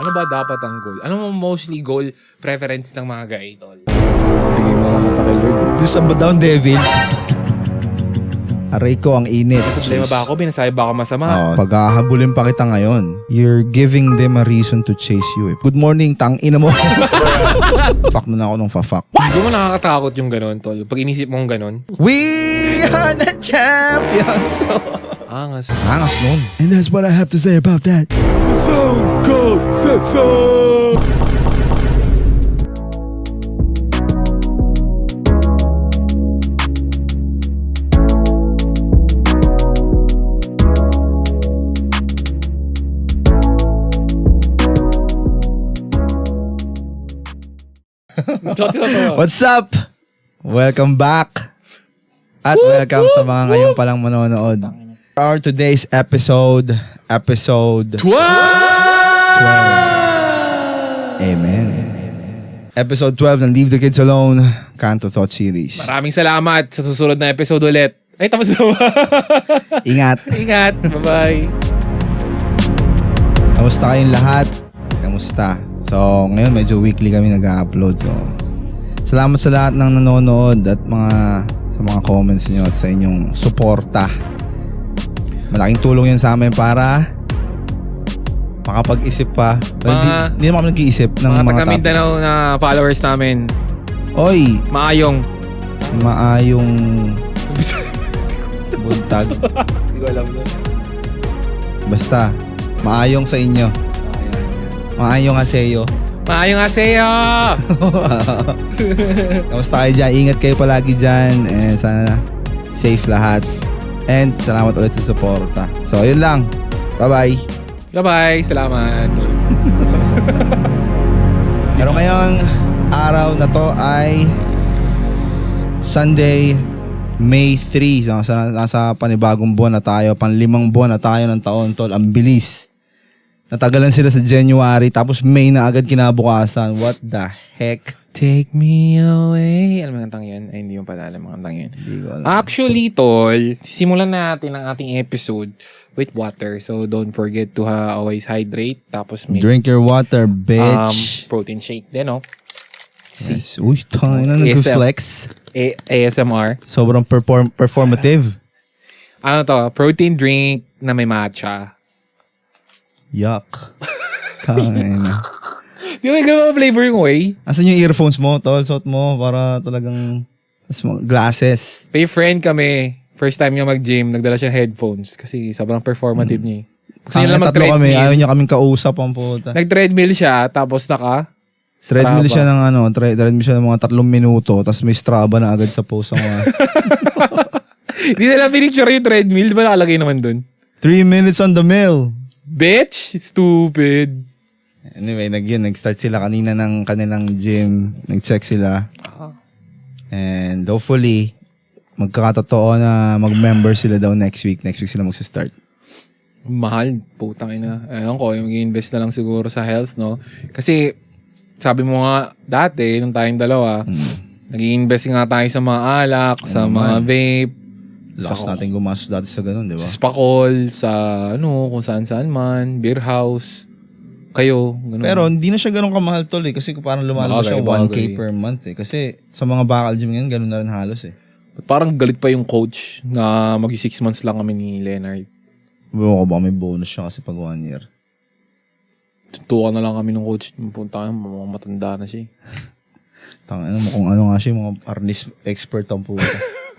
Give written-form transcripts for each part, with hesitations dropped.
Ano ba dapat ang goal? Ano mo mostly goal preference ng mga guy, tol? Bigay mo lang kay Lord. This is down, devil. Aray ko, ang init. Problema ba ako? Binasabi ba ako masama? Oh, paghahabulin pa kita ngayon. You're giving them a reason to chase you. Good morning, tang ina mo. Fuck na ako nung fa-fuck. Hindi mo nakakatakot yung ganon, tol? Pag inisip mong ganon? We are the champions. Angas. Angas nun. And that's what I have to say about that. Stone Cold said so. What's up? Welcome back. At welcome sa mga ngayon palang manonood. Our today's episode 12. Amen. Episode 12 ng Leave the Kids Alone, Kanto Thought Series. Maraming salamat sa susunod na episode ulit. Ay, tapos na ba? Ingat. Ingat. Bye-bye. Kamusta kayong lahat? Kamusta? So, ngayon medyo weekly kami nag-upload. So, salamat sa lahat ng nanonood at sa mga comments niyo at sa inyong suporta. Malaking tulong yan sa amin para makapag-isip pa. Hindi naman kami nag-iisip ng mga taga Mindanao na followers namin. Oy! Maayong buntag. Hindi ko alam doon. Basta, maayong sa inyo. Maayong aseyo. Maayong aseyo! Kamusta kayo dyan? Ingat kayo palagi dyan. And sana safe lahat. And salamat ulit sa suporta. So, ayun lang. Bye-bye. Bye-bye. Salamat. Pero ngayong araw na to ay Sunday, May 3. So, nasa panibagong buwan na tayo. Panlimang buwan na tayo ng taon, tol. Ang bilis. Natagalan sila sa January, tapos May na agad kinabukasan. What the heck? Take me away. Alam mo ang kantang yun? Ay, hindi mo pala alam ang kantang yun. Hindi ko alam. Actually, tol, simulan natin ang ating episode with water. So, don't forget to always hydrate. Tapos may Drink your water, bitch. protein shake din, no? Yes. Uy, tangin na nag-flex. ASMR. Sobrang performative. Ano to? Protein drink na may matcha. Yuck. Tangin na. Di ba ganun flavor yung way? Asan yung earphones mo, tol? Suot mo para talagang glasses. May friend kami. First time niya mag-gym, nagdala siya headphones kasi sobrang performative niya. Gusto niya lang Tatlo kami, mag-treadmill. ayaw niya kaming kausap ang puta. Nag-treadmill siya, tapos Treadmill siya ng treadmill siya ng mga 3 minuto, tapos may Strava na agad sa post ng mga. Hindi nila pinicture yung treadmill. Di ba nakalagay naman dun? 3 minutes on the mill. Bitch! Stupid. Anyway, nag-start sila kanina ng kanilang gym. Nag-check sila. And hopefully, magkakatotoo na mag-member sila daw next week. Next week sila mag-start. Mahal. Putang ina. Ewan ko, yung mag-invest na lang siguro sa health, no? Kasi, sabi mo nga dati, nung tayong dalawa, nag-i-invest nga tayo sa mga alak, sa mga vape, Lakas natin gumastos dati sa ganun, di ba? sa spakol, sa kung saan-saan man, beer house, kayo, ganun. Pero hindi na siya ganun kamahal, tol, eh. Kasi parang lumalabas siya 1K per month, eh. Kasi sa mga bakal gym ngayon, ganun na rin halos, eh. Parang galit pa yung coach na mag-6 months lang kami ni Leonard. Buwan ko ba may bonus siya kasi pag 1 year. Tutukan na lang kami ng coach. Punta kami, matanda na siya. Tangina mo kung ano nga siya, mga arnis expert ang puta.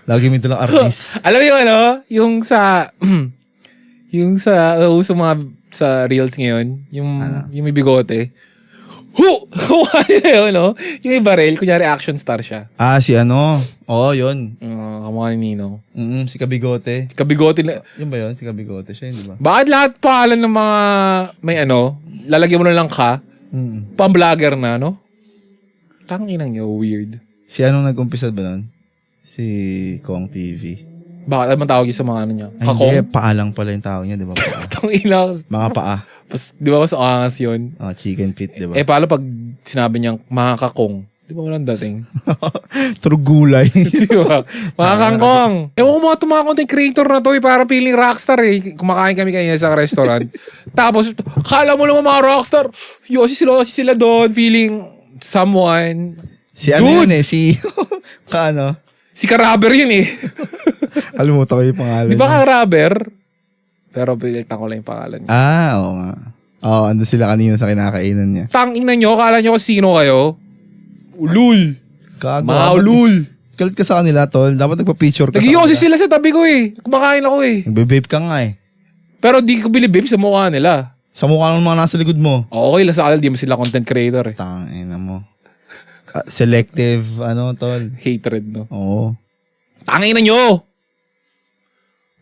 Lagi may dalang arnis. Alam mo yung yung sa yung sa uso mga sa reels ngayon, yung may bigote. Yung may baril, kunyari action star siya. Si ano? Oo, yun. Kamukha ni Ninong. Si Kabigote. Kabigote na. Yun ba yun? Si Kabigote siya, hindi ba? Bakit lahat pangalan ng mga may lalagyan mo na lang ka? Pang-vlogger na, no? Tanginang nyo, weird. Si anong nag-umpisa ba nun? Si Kong TV. Bakit naman tawag sa mga niya? Ay, Kakong? hindi, paalang pala yung tawag niya, di ba? Paa. Tangina. Mga paa. Di ba mas angas yun? Chicken feet, di ba? Paano pag sinabi niyang mga kakong? Di ba walang dating? Trugulay. Di ba? Mga kangkong. Ewan ko mga mga content creator na to para feeling rockstar eh. Kumakain kami kanina sa restaurant. Tapos, kala mo naman mga rockstar, yosi sila doon, feeling someone. Si ano yun eh, si... Kaano? Si Karaber yun eh. Alimutan ko yung pangalan. Di ba Karaber? Pero pinagtan ko lang yung pangalan niya. Oo nga. Oo, ando sila kanina sa kinakainan niya. Tanging na nyo, kala nyo kung sino kayo? Ulul. Kago. Mga ulul. Galit ka sa kanila, tol. Dapat nagpa-picture ka Nag-yosi sila sa tabi ko eh. Kumakain ako eh. Nagbe-vape ka nga eh. Pero di ko bilibib sa mukha nila. Sa mukha ng mga nasa likod mo. Okay lang sa kanila, di mo sila content creator eh. Tangina mo. Selective, ano, tol. Hatred, no? Oo. Tangin na nyo!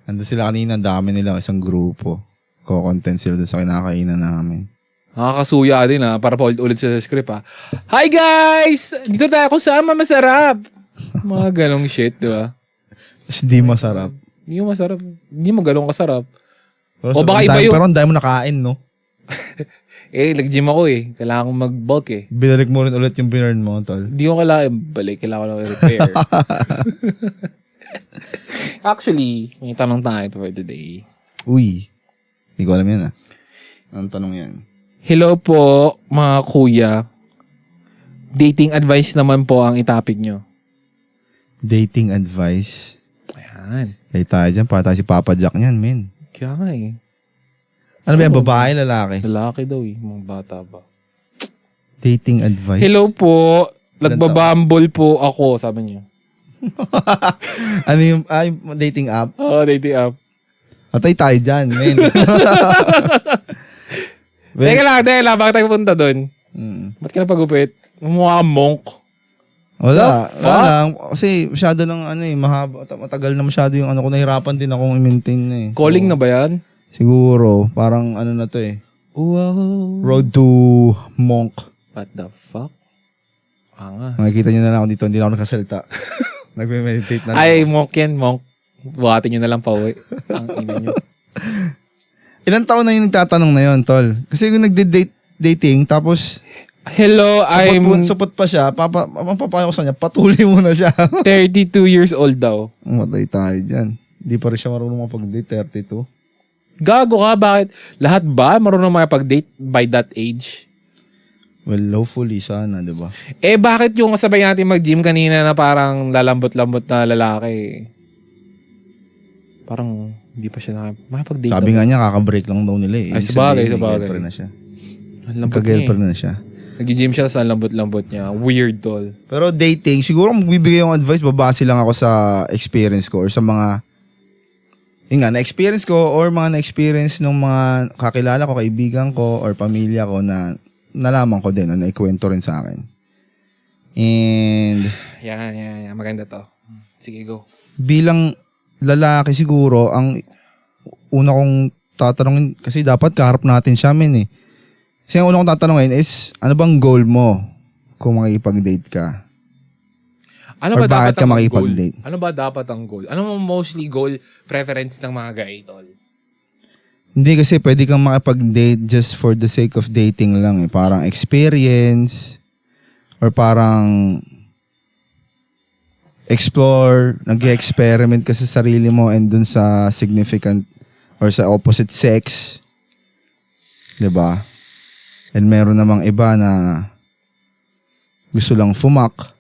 Ando sila kanina, ang dami nila, isang grupo. Ko-content sila doon sa kinakainan namin. Nakakasuya din ha, para pa ulit sa script ha. Hi guys! Dito tayo kusama, masarap! Mga ganong shit, di ba? Tapos hindi masarap. Hindi mo masarap. Hindi mo ganong kasarap. Pero, O baka iba yun. Pero ang dami mo nakain, no? Eh, nag-gym ako eh. Kailangan kong mag-bulk eh. Binalik mo rin ulit yung binurn mo, tol. Hindi ko kailangan balik. Kailangan ko lang i-repair. Actually, may tanong tayo for today. Uy. Hindi ko alam yan ah. Anong tanong yan? Hello po, mga kuya. Dating advice naman po ang itapik nyo. Dating advice. Ayan. Kaya tayo dyan, para tayo si Papa Jack niyan, men. Kaya nga eh. Ano ba yan, babae, lalaki? Lalaki daw eh, mga bata ba. Dating advice. Hello po, nagbabumble po ako, sabi niya. Ano yung dating app? Oo, dating app. Atay tayo dyan, men. Teka lang, bakit tayo punta doon? Mm. Ba't ka napagupit? Mukha kang monk. Wala. The fuck? Wala lang. Kasi masyado lang mahaba. Matagal na masyado yung ano ko. Nahirapan din akong i-maintain na eh. Calling na ba yan? Siguro. Parang ano na to eh. Wow. Road to monk. What the fuck? Angas. Makikita nyo na lang ako dito. Hindi na ako nakasalita. Nagme-meditate na lang. Ay, monk yan, monk. Buhatin nyo na lang pa uwi. Ang ina nyo. Ilang taon na yung nagtatanong na yun, tol? Kasi kung nagde-dating, tapos Hello, supot pa siya, papapayo ko sa kanya, patuloy mo na siya. 32 years old daw. Matay tayo dyan. Hindi pa rin siya marunong mapag-date, 32. Gago ka, bakit? Lahat ba marunong makipag-date by that age? Well, hopefully, sana, di ba? Eh, bakit yung kasabay natin mag-gym kanina na parang lalambot-lambot na lalaki? Parang hindi pa siya makipag-date. Sabi nga niya, kaka-break lang daw nila eh. Ay, sabagay. Girlfriend na siya. Ang lambot niya Ka-girlfriend na siya. Nag-gym siya sa lambot-lambot niya. Weird, tol. Pero dating, siguro magbibigay yung advice, babase lang ako sa experience ko or sa mga yun nga, na-experience ko or mga na-experience ng mga kakilala ko, kaibigan ko or pamilya ko na nalaman ko din o naikwento rin sa akin. And Yan. Maganda to. Sige, go. bilang lalaki siguro, ang una kong tatanungin, kasi dapat kaharap natin siya, men eh. Kasi ang una kong tatanungin is, ano bang goal mo kung makikipag-date ka? Ano Or ba bakit dapat ka ang makipag-date? goal? Ano ba dapat ang goal? Ano mo mostly goal preference ng mga guy, tol? Hindi kasi pwede kang makipag-date just for the sake of dating lang eh. Parang experience or parang explore, nag-experiment ka sa sarili mo and dun sa significant or sa opposite sex. 'Di ba? And meron namang iba na gusto lang fumak.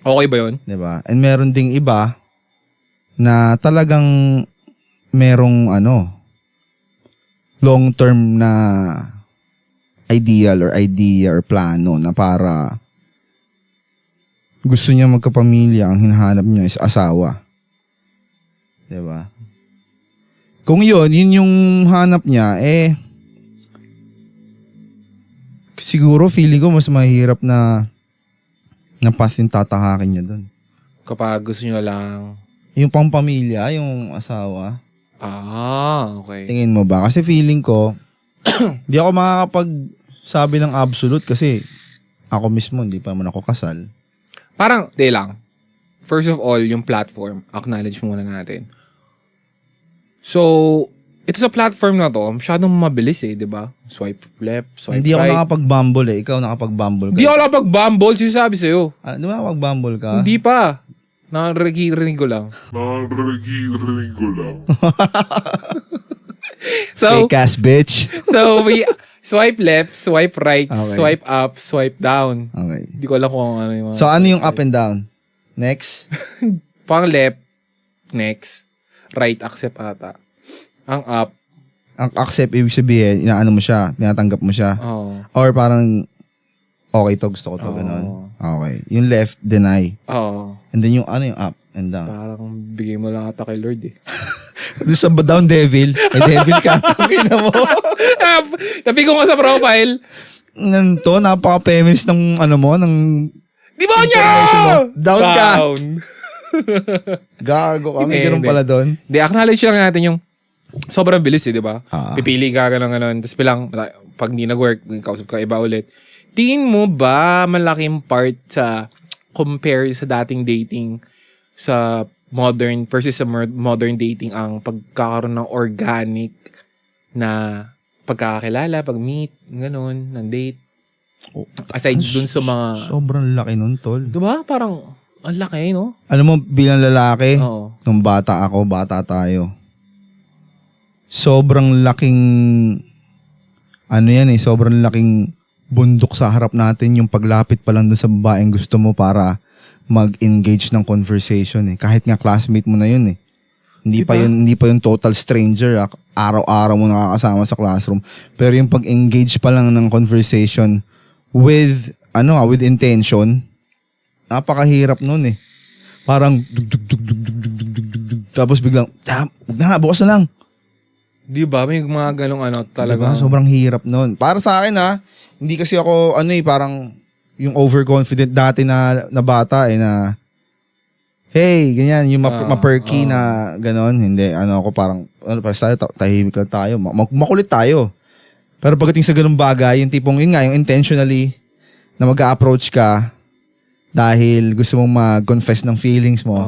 Okay ba yun? 'Di ba? And meron ding iba na talagang merong long-term na ideal or idea or plano na para gusto niya magkapamilya, ang hinahanap niya is asawa. 'Di ba? Kung yun yung hanap niya, siguro feeling ko mas mahirap na path yung tatahakin niya doon. Kapag gusto nyo lang... Yung pampamilya, yung asawa. Okay. Tingin mo ba? Kasi feeling ko, di ako makakapagsabi ng absolute kasi ako mismo, hindi pa naman ako kasal. Parang, di lang. First of all, yung platform, acknowledge muna natin. So, ito sa platform na to, masyadong mabilis eh, di ba? Swipe left, swipe Hindi ako right. nakapag-bumble eh. Ikaw nakapag-bumble ka. Hindi ako nakapag-bumble, sinasabi sa'yo. Di ba nakapag-bumble ka? Hindi pa. Nakarinig ko lang. So, Fake ass bitch. so we swipe left, swipe right, Okay. swipe up, swipe down. Okay. Hindi ko alam kung ano yung mga... So, ano yung up and down? Next? Pang left, next. Right, accept ata. Ang up, Ang accept, ibig sabihin, inaano mo siya, tinatanggap mo siya. oh. Or parang, okay to, gusto ko to, Oo. ganun. Okay. Yung left, deny. Oh. And then yung ano yung up and down. Parang bigay mo lang ata kay Lord eh. Doon sa down devil, devil ka. Tingnan mo. Tabi ko nga sa profile. Nanto, napaka-feminist ng ano mo, ng Demonyo! information mo. Down ka. Down. Gago ka. May Hindi, ganun hindi. pala doon. Di, acknowledge lang natin yung sobrang bilis eh, di ba? Ah. Pipili ka ganun. Tapos bilang, pag hindi nag-work, kausap ka iba ulit. Tingin mo ba malaking part sa compare sa dating dating sa modern versus sa modern dating ang pagkakaroon ng organic na pagkakakilala, pag-meet, ganun, ng date? Aside dun sa mga... Sobrang laki nun, tol. Di ba? Parang, ang laki, no? Alam mo, bilang lalaki, Oo. nung bata ako, bata tayo, sobrang laking, ano yan eh, sobrang laking bundok sa harap natin yung paglapit pa lang dun sa babaeng gusto mo para mag-engage ng conversation eh. Kahit nga classmate mo na yun eh. Hindi Diba? pa yun total stranger. Araw-araw mo nakakasama sa classroom. Pero yung pag-engage pa lang ng conversation with intention, napakahirap nun eh. Parang dug. Tapos biglang, wag na, bukas na lang. Di ba? May mga ganong talaga. Diba? Sobrang hirap nun. Para sa akin hindi kasi ako, parang yung overconfident dati na bata na, hey, ganyan, yung ma-perky na ganon. Hindi, ako parang, para tayo, tahimik lang tayo. Makulit tayo. Pero pagdating sa ganung bagay, yung tipong, yun nga, yung intentionally na mag-approach ka dahil gusto mong mag-confess ng feelings mo.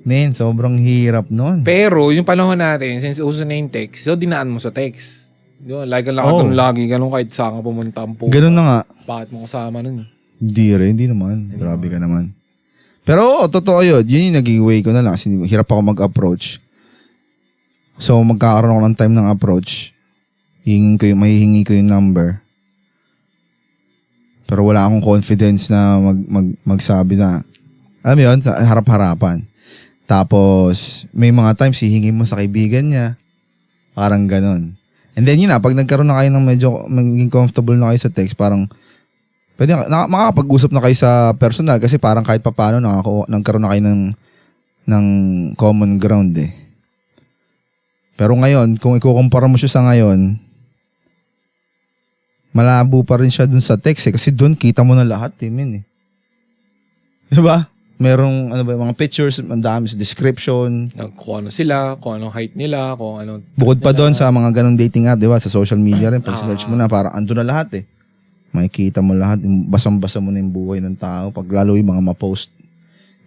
Man, sobrang hirap nun. Pero, yung panahon natin, since uso na yung text, so dinaan mo sa text. Di ba? Like, lagi, ganun kahit saan ka pumunta ang po. Ganun na nga. Bakit mo kasama nun? Hindi naman. Grabe ka naman. Pero, totoo yun. Yun yung naging way ko na lang. Kasi hirap ako mag-approach. So, magkakaroon ako ng time ng approach. Mahihingi ko yung number. Pero wala akong confidence na magsabi na, alam mo yun, sa harap-harapan. Tapos, may mga times, hihingi mo sa kaibigan niya. Parang ganon. And then, yun na, pag nagkaroon na kayo ng medyo maging comfortable na kayo sa text, parang, pwede makakapag-usap na kayo sa personal kasi parang kahit papaano nagkaroon na kayo ng common ground eh. Pero ngayon, kung ikukumpara mo siya sa ngayon, malabo pa rin siya dun sa text eh. Kasi dun, kita mo na lahat eh, men eh. Diba? Merong, mga pictures, ang dami sa description. Kung ano sila, kung anong height nila, kung anong... Bukod pa doon sa mga ganong dating app, diba? Sa social media rin, pag search mo na, parang ando na lahat eh. Makikita mo lahat, basang-basa mo na yung buhay ng tao. Pag lalo yung mga ma-post,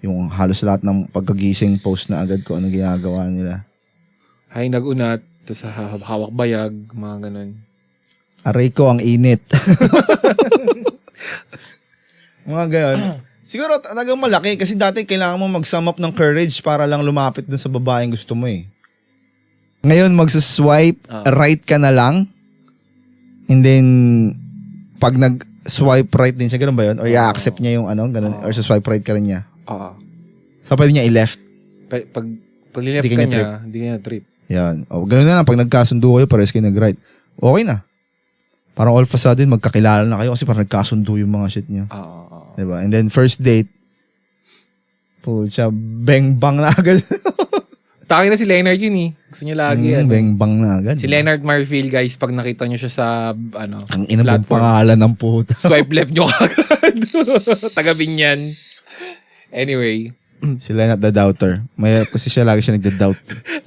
yung halos lahat ng pagkagising post na agad ko ano ginagawa nila. Hay, nag-unat, tapos hawak bayag, mga ganun. Aray ko, ang init. Mga gayon. Siguro talagang malaki kasi dati kailangan mo mag-sum up ng courage para lang lumapit dun sa babaeng gusto mo eh. Ngayon, magsaswipe, right ka na lang. And then, pag nag-swipe right din siya, ganun ba yun? Or i-accept niya yung ganun? Or sa swipe right ka rin niya? So, pwede niya i-left? Pag lileft ka niya, hindi ka niya trip. Yan. Ganun na lang, pag nagkasundo kayo, parehas kayo nag-right. Okay na. Parang all of a sudden, magkakilala na kayo kasi parang nagkasundo yung mga shit niya. Diba? And then, first date, siya, bang-bang na agad. Taki na si Leonard yun eh. Gusto niya lagi. Bang-bang na agad. Si Leonard Marfil, guys, pag nakita niyo siya sa ang inabang pangalan ng puta. Swipe left nyo agad. Tagabing yan. Anyway. Si Leonard the Doubter. Kasi siya lagi siya nagda-doubt.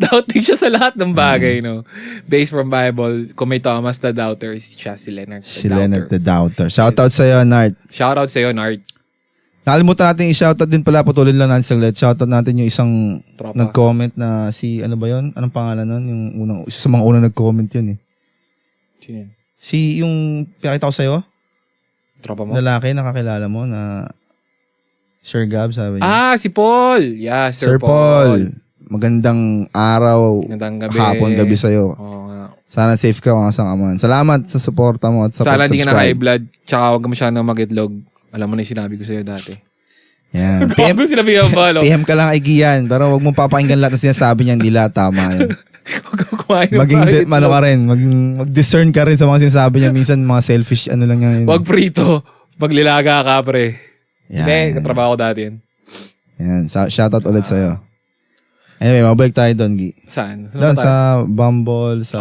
Doubting siya sa lahat ng bagay, no? Based from Bible, kung may Thomas the Doubter, siya si Leonard the Doubter. Si Leonard the Doubter. Shoutout sa'yo, Nart. Shoutout sa'yo, Nart. Nakalimutan natin i-shoutout din pala, putulin lang natin saglit. Shoutout natin yung isang Tropa. nag-comment na si, ano ba yun? Anong pangalan nun? Yung unang, isa sa mga unang nag-comment yun eh. Sino yun? Si, yung pinakita ko sa'yo, Tropa mo? lalaki, nakakilala mo na Sir Gab, sabi niya. Ah, si Paul! Yeah, Sir Paul. Magandang araw, Magandang gabi. hapon, gabi sa'yo. Oo nga. Sana safe ka mga sangkaman. Salamat sa suporta mo at sa Sana hindi ka na high pag-subscribe. blood, tsaka huwag ka masyadong mag-itlog. Alam mo na yung sinabi ko sa'yo dati. Yan. PM, Bago sinabi ko ba, no? PM ka lang kay Gian, pero wag mong papakinggan lahat ng sinasabi niya, hindi lahat tama yan. Huwag kang kumain ng Maging bakit ano ka rin, mag-discern ka rin sa mga sinasabi niya. Minsan mga selfish, ano lang yan. Huwag prito. Paglilaga ka, pre. Yan. Hindi, katrabaho ko dati yun. Yan. Shoutout ulit sa'yo. Anyway, mabalik tayo doon, Gi. Saan? Doon ba tayo? sa Bumble, sa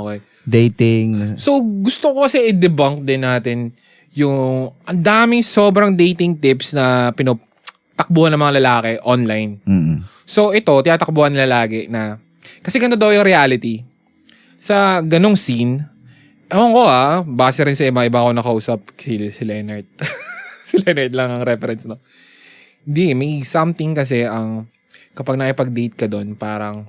Okay. dating. So, gusto ko kasi i-debunk din natin yung ang daming sobrang dating tips na takbuhan ng mga lalaki online. Mm. So, ito, tinatakbuhan nila lagi na kasi ganito daw yung reality. Sa ganong scene, ewan ko base rin sa iba ko nakausap, si Leonard. Si Leonard lang ang reference, no? Hindi, may something kasi kapag nakipag-date ka doon, parang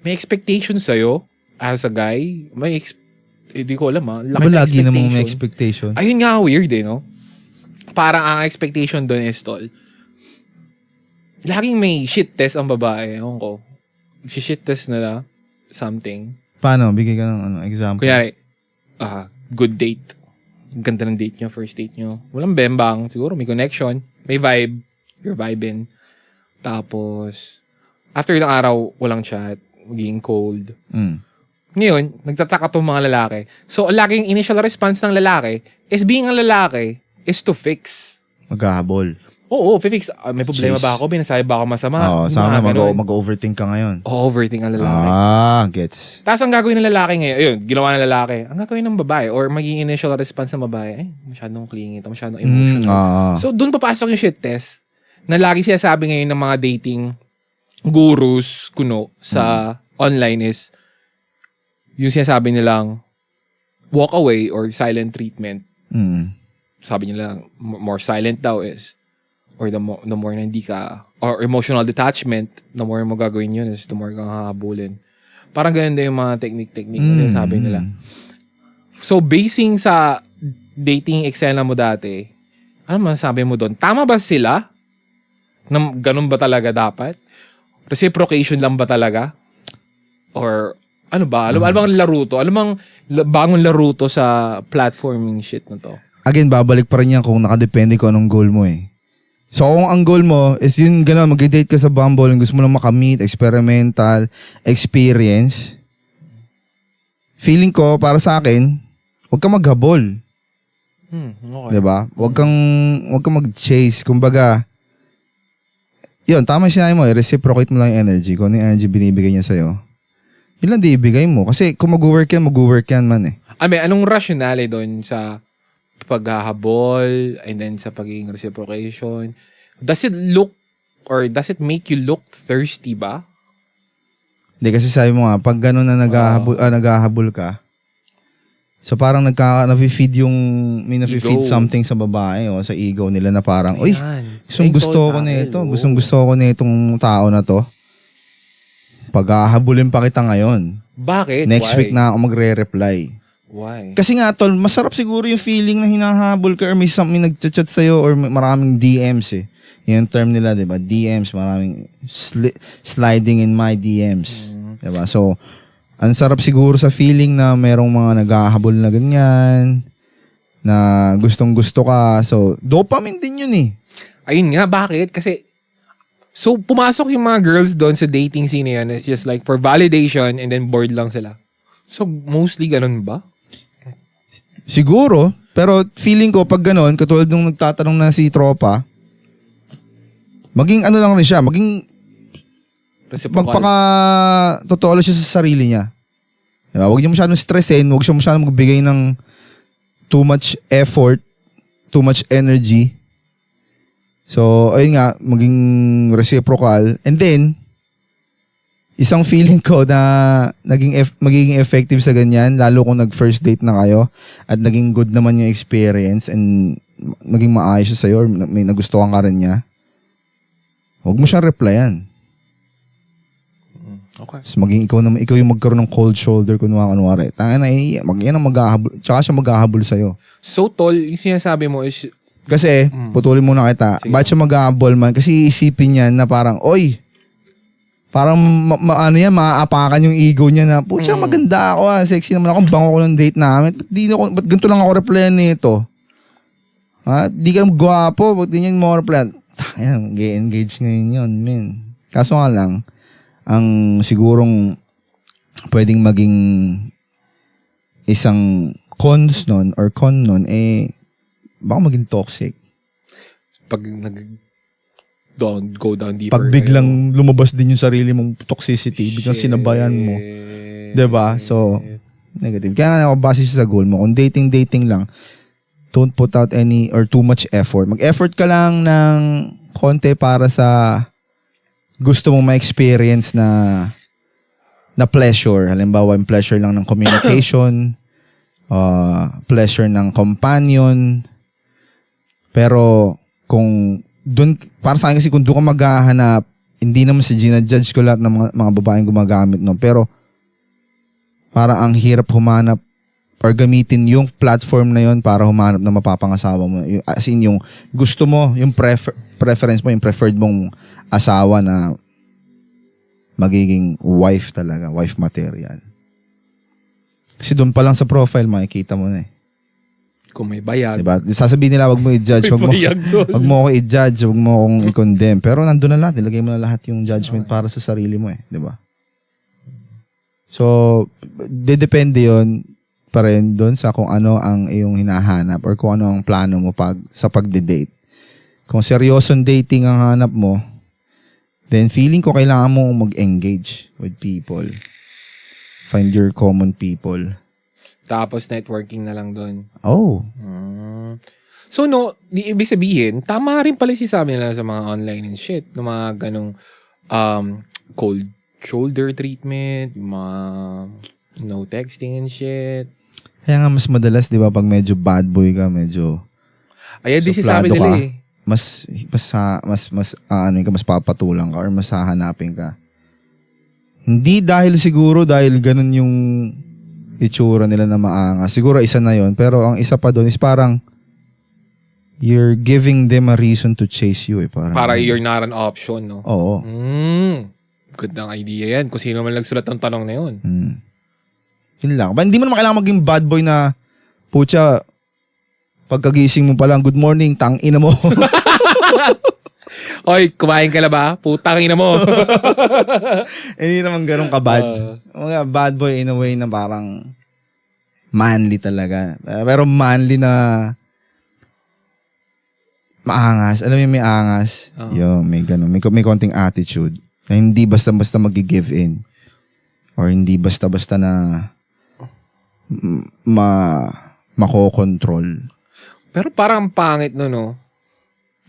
may expectation sa'yo as a guy. Hindi ko alam laki Diba ng lagi namang may expectation? Ayun nga, weird no? Parang ang expectation doon is, tol, laging may shit test ang babae. Ewan ko. Shit test nila something. Paano? Bigay ka ng example. Kunyari, good date. Ganda ng date nyo, first date nyo. Walang bembang. Siguro may connection. May vibe. You're vibing. Tapos, after ilang araw, walang chat. Magiging cold. Mm. Ngayon, nagtataka tong mga lalaki. So, laging initial response ng lalaki is being ang lalaki is to fix. Maghahabol. Oo, fix. May problema Jeez. ba ako? Binasabi ba ako masama? Oo, sana Ganun. mag-overthink ka ngayon. Overthink ang lalaki. Gets. Tapos ang gagawin ng lalaki ngayon, ayun, ginawa ng lalaki, ang gagawin ng babae or maging initial response ng babae, masyadong clingy ito, masyadong emotional. So, doon papasok yung shit test na lagi siya sabi ngayon ng mga dating gurus, sa online is, yung sinasabi nilang walk away or silent treatment. Mm. Sabi nila, more silent daw is, or the more na hindi ka, or emotional detachment, the more mo gagawin yun is the more kang hahabulin. Parang ganun din yung mga technique na sabi nila. So, basing sa dating eksena mo dati, ano masasabi mo doon? Tama ba sila? Ganun ba talaga dapat? Reciprocation lang ba talaga? Or ano ba? Ano bang laro to? Ano bang bagong laro to sa platforming shit na to? Again, babalik pa rin yan kung nakadepende ko anong goal mo eh. So, kung ang goal mo is yun gano'n, mag-date ka sa Bumble, gusto mo lang makamit, experimental, experience, feeling ko, para sa akin, huwag ka maghabol. Okay. Diba? Huwag kang mag-chase. Kumbaga, yun, tama siya mo, reciprocate mo lang yung energy. Kung ano yung energy binibigay niya sa'yo, yun lang di ibigay mo. Kasi kung mag-work yan man eh. Anong rationale doon sa paghahabol and then sa pagiging reciprocation? Does it look or does it make you look thirsty ba? Hindi, kasi sabi mo nga, pag gano'n na naghahabol ka, so parang nafe-feed may nafe-feed Ego. something sa babae o sa ego nila na parang, uy, Ayan. gusto ko na ito. Gusto ko na itong tao na to. Paghahabulin pa kita ngayon. Bakit? Next Why? week na ako magre-reply. Why? Kasi nga tol, masarap siguro yung feeling na hinahabol ka or may nag-chat sa'yo or may maraming DMs eh. Yung term nila, di ba? DMs, maraming sliding in my DMs. Di ba? So, ang sarap siguro sa feeling na merong mga naghahabol na ganyan, na gustong-gusto ka. So, dopamine din yun eh. Ayun nga, bakit? Kasi, so, pumasok yung mga girls doon sa dating scene yan. It's just like for validation and then bored lang sila. So, mostly ganun ba? Siguro, pero feeling ko pag gano'n, katulad nung nagtatanong na si Tropa, maging ano lang rin siya, maging Reciprocal. totoo lang siya sa sarili niya. Diba? Huwag niya masyadong stressin, huwag siya masyadong magbigay ng too much effort, too much energy. So, ayun nga, maging reciprocal. And then, isang feeling ko na magiging effective sa ganyan, lalo kung nag-first date na kayo at naging good naman yung experience and maging maayos siya sa'yo or may nagustuhan ka rin niya, huwag mo siyang replyan. Okay. So maging ikaw yung magkaroon ng cold shoulder kunwari. Tanga na yan ang maghahabol, tsaka siya maghahabol sa'yo. So, tol, yung sinasabi mo is, Kasi, putulin muna kita, Sige. ba't siya maghahabol man? Kasi isipin niya na parang, oy, parang maaapakan yung ego niya na, putya, maganda ako sexy naman ako, bango ko ng date namin. Ba't ganito lang ako replyan nito? Ha? Di ka gwapo, ba't di niya mo replyan? Ayan, engage ngayon yun, man. Kaso nga lang, ang sigurong pwedeng maging isang cons nun or con nun, baka maging toxic. pag go down deeper. Pag biglang lumabas din yung sarili mong toxicity, biglang sinabayan mo. 'Di ba? So, negative. Kaya nga base siya sa goal mo. Kung dating lang, don't put out any or too much effort. Mag-effort ka lang ng konti para sa gusto mong ma-experience na pleasure. Halimbawa, yung pleasure lang ng communication, pleasure ng companion. Pero kung doon, para sa akin kasi kung doon ka maghahanap, hindi naman sa ginajudge ko lahat ng mga babaeng gumagamit no, pero para ang hirap humanap or gamitin yung platform na yon para humanap na mapapangasawa mo. As in yung gusto mo, yung preference mo, yung preferred mong asawa na magiging wife talaga, wife material. Kasi doon pa lang sa profile, makikita mo na Kung may bayag. Diba? Sasabihin nila, wag mo i-judge, wag mo ako i-judge, wag mo akong i-condemn. Pero nandun na lahat, nilagay mo na lahat yung judgment para sa sarili mo diba? So, depende yon pa rin doon sa kung ano ang iyong hinahanap or kung ano ang plano mo sa pagde-date. Kung seryosong dating ang hanap mo, then feeling ko kailangan mo mag-engage with people. Find your common people. Tapos networking na lang doon. Oh. So no, di ibig sabihin, tama rin pala sabi nila sa mga online and shit, ng mga ganong cold shoulder treatment, mga no texting and shit. Kaya nga mas madalas, di ba, pag medyo bad boy ka, medyo Ay, di sabi nila mas papatulang ka or mas hahanapin ka. Hindi dahil ganun yung itsura nila na maangas. Siguro isa na yon, pero ang isa pa doon is parang you're giving them a reason to chase you parang, para you're not an option, no? Oo. Gandang idea yan. Kung sino man nagsulat ng tanong na yun. Yun lang. Hindi mo naman kailangan maging bad boy na putya, pagkagising mo pa lang, good morning, tangina mo. Oy, kumain ka na ba? Putang ina mo. Hindi naman ganun ka-bad. Mga bad boy in a way na parang manly talaga. Pero manly na maangas. Alam mo yung may angas? Yo, may ganun. May konting attitude. Na hindi basta-basta mag-give in. Or hindi basta-basta na makokontrol. Pero parang pangit no?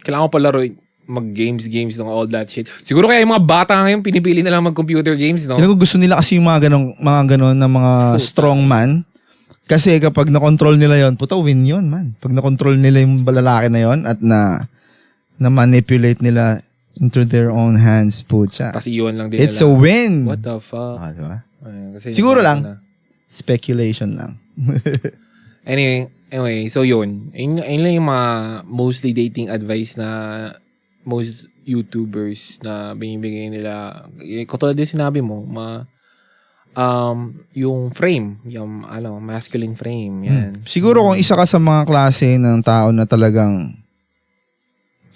Kailangan ko palaro mag-games ng all that shit. Siguro kaya yung mga bata ngayon pinipili na lang mag-computer games, no? Kaya gusto nila kasi yung mga ganon na mga strong man. Kasi kapag na-control nila yon, puta, win yon, man. Pag na-control nila yung lalaki na yon at na-manipulate nila into their own hands, puta. Tapos iyon lang din it's a win! What the fuck? Diba? Kasi siguro lang. Speculation lang. Anyway, so yun. Ayun lang yung mga mostly dating advice na most YouTubers na binibigay nila. Katulad din sinabi mo, yung frame, yung masculine frame, yan. Siguro kung isa ka sa mga klase ng tao na talagang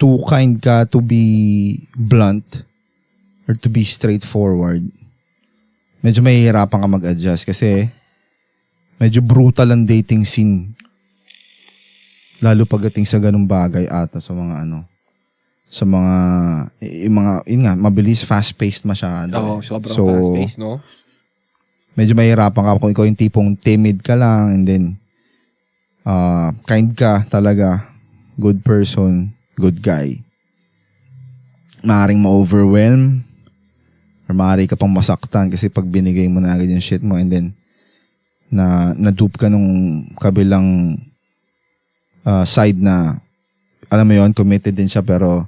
too kind ka to be blunt or to be straightforward, medyo mahihirapan ka mag-adjust kasi medyo brutal ang dating scene. Lalo pagdating sa ganung bagay ata sa mga yun nga, mabilis, fast-paced masyado. Oo, sobrang fast-paced, no? Medyo mahirapan ka kung ikaw yung tipong timid ka lang and then kind ka talaga, good person, good guy. Maaaring ma-overwhelm Or maaari ka pang masaktan kasi pag binigay mo na agad yung shit mo and then na-dupe ka nung kabilang side na alam mo yon committed din siya pero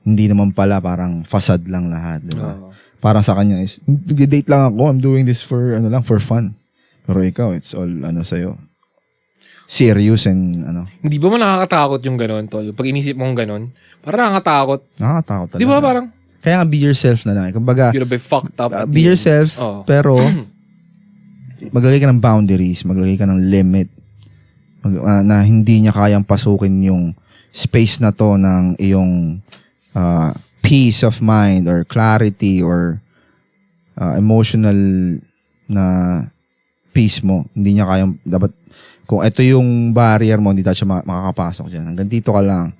hindi naman pala, parang facade lang lahat, di ba? Parang sa kanya is, date lang ako, I'm doing this for for fun. Pero ikaw, it's all sa'yo. Serious and Hindi ba man nakakatakot yung gano'n, tol? Pag inisip mong gano'n, parang nakakatakot. Nakakatakot talaga. Di ba parang, kaya nga be yourself na lang. Kumbaga, you're a bit fucked up. be yourself, pero maglagay ka ng boundaries, maglagay ka ng limit na hindi niya kayang pasukin yung space na to ng iyong peace of mind or clarity or emotional na peace mo. Hindi niya kayang, dapat, kung ito yung barrier mo, hindi tayo siya makakapasok dyan. Hanggang dito ka lang.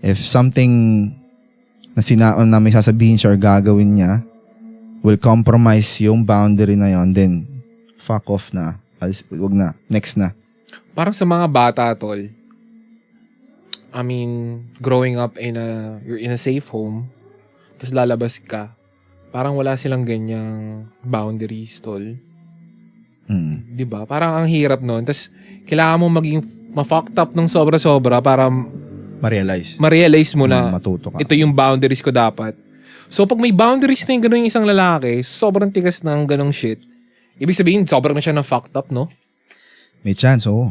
If something na may sasabihin siya or gagawin niya will compromise yung boundary na yon, then fuck off na. Wag na. Next na. Parang sa mga bata, tol, I mean, growing up you're in a safe home, tapos lalabas ka, parang wala silang ganyang boundaries, tol. Diba? Parang ang hirap nun. Tapos, kailangan mo maging ma-fucked up ng sobra-sobra para ma-realize mo na matuto ka. Ito yung boundaries ko dapat. So, pag may boundaries na yung ganun yung isang lalaki, sobrang tigas ng ganung shit. Ibig sabihin, sobrang na siya na fucked up, no? May chance, oo.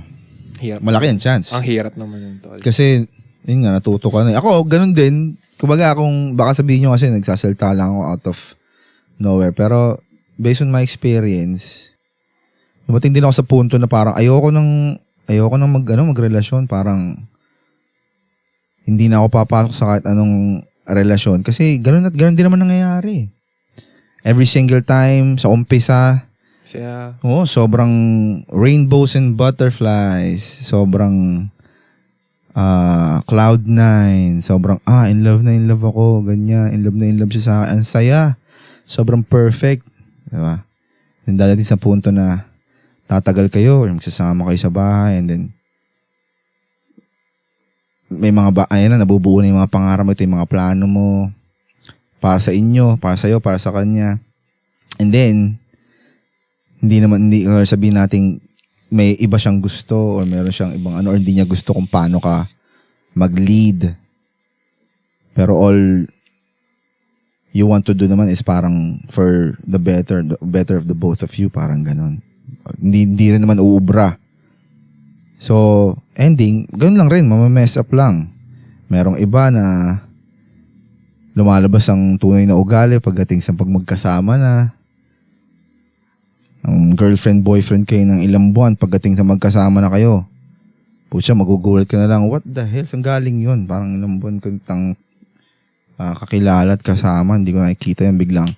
Hirap. Malaki ang chance. Ang hirap naman yun, tol. Kasi, yun nga, natuto ka na. Ako, ganun din. Kumbaga, baka sabihin nyo kasi, nagsasalta lang ako out of nowhere. Pero, based on my experience, dumating din ako sa punto na parang ayoko nang magrelasyon. Parang, hindi na ako papasok sa kahit anong relasyon. Kasi, ganun din naman nangyayari. Every single time, sa umpisa, sobrang rainbows and butterflies. Sobrang cloud9. Sobrang, in love ako. Ganyan, in love siya sa akin. Ang saya. Sobrang perfect. Diba? Then dadating sa punto na tatagal kayo or magsasama kayo sa bahay and then may mga nabubuo na yung mga pangarap mo, ito yung mga plano mo para sa inyo, para sa iyo, para sa kanya. And then hindi or sabihin natin may iba siyang gusto or meron siyang ibang or hindi niya gusto kung paano ka mag-lead. Pero all you want to do naman is parang for the better of the both of you, parang ganun. Hindi rin naman uubra. So, ending, ganun lang rin, mamamess up lang. Merong iba na lumalabas ang tunay na ugali pagdating sa magkasama na. Ang girlfriend, boyfriend kayo ng ilang buwan pagdating sa magkasama na kayo. Pucha, magugulat ka na lang, what the hell, saan galing yun? Parang ilang buwan kang kakilala at kasama, hindi ko nakikita yun, biglang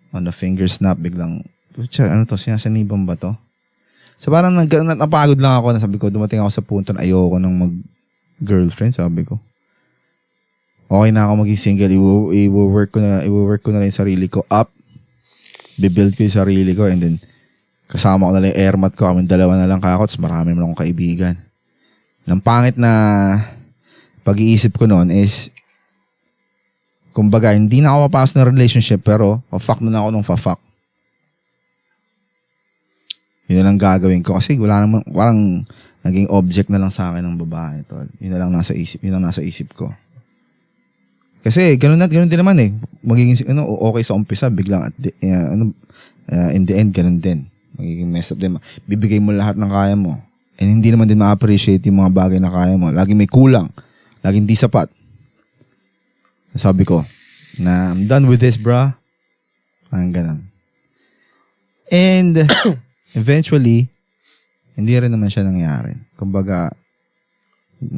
on the finger snap, biglang, pucha, ano to, sinasaniban ba to? So parang napagod lang ako na sabi ko, dumating ako sa punto na ayoko nang mag-girlfriend, sabi ko. Okay na ako maging single, i-work ko na rin yung sarili ko up, bibuild ko yung sarili ko, and then kasama ko na lang yung airmat ko, kami dalawa na lang kakots, marami naman akong kaibigan. Ang pangit na pag-iisip ko noon is, kumbaga, hindi na ako mapasok na relationship, pero fuck na lang ako nung fuck. Yun na lang gagawin ko. Kasi wala naman, parang naging object na lang sa akin ng babae. Tol. Yun na lang nasa isip ko. Kasi ganun din naman eh. Magiging okay sa umpisa, biglang in the end, ganun din. Magiging messed up din. Bibigay mo lahat ng kaya mo. And hindi naman din ma-appreciate yung mga bagay na kaya mo. Lagi may kulang. Lagi hindi sapat. Sabi ko, na I'm done with this, bro. Parang ganun. And eventually, hindi rin naman siya nangyari. Kumbaga,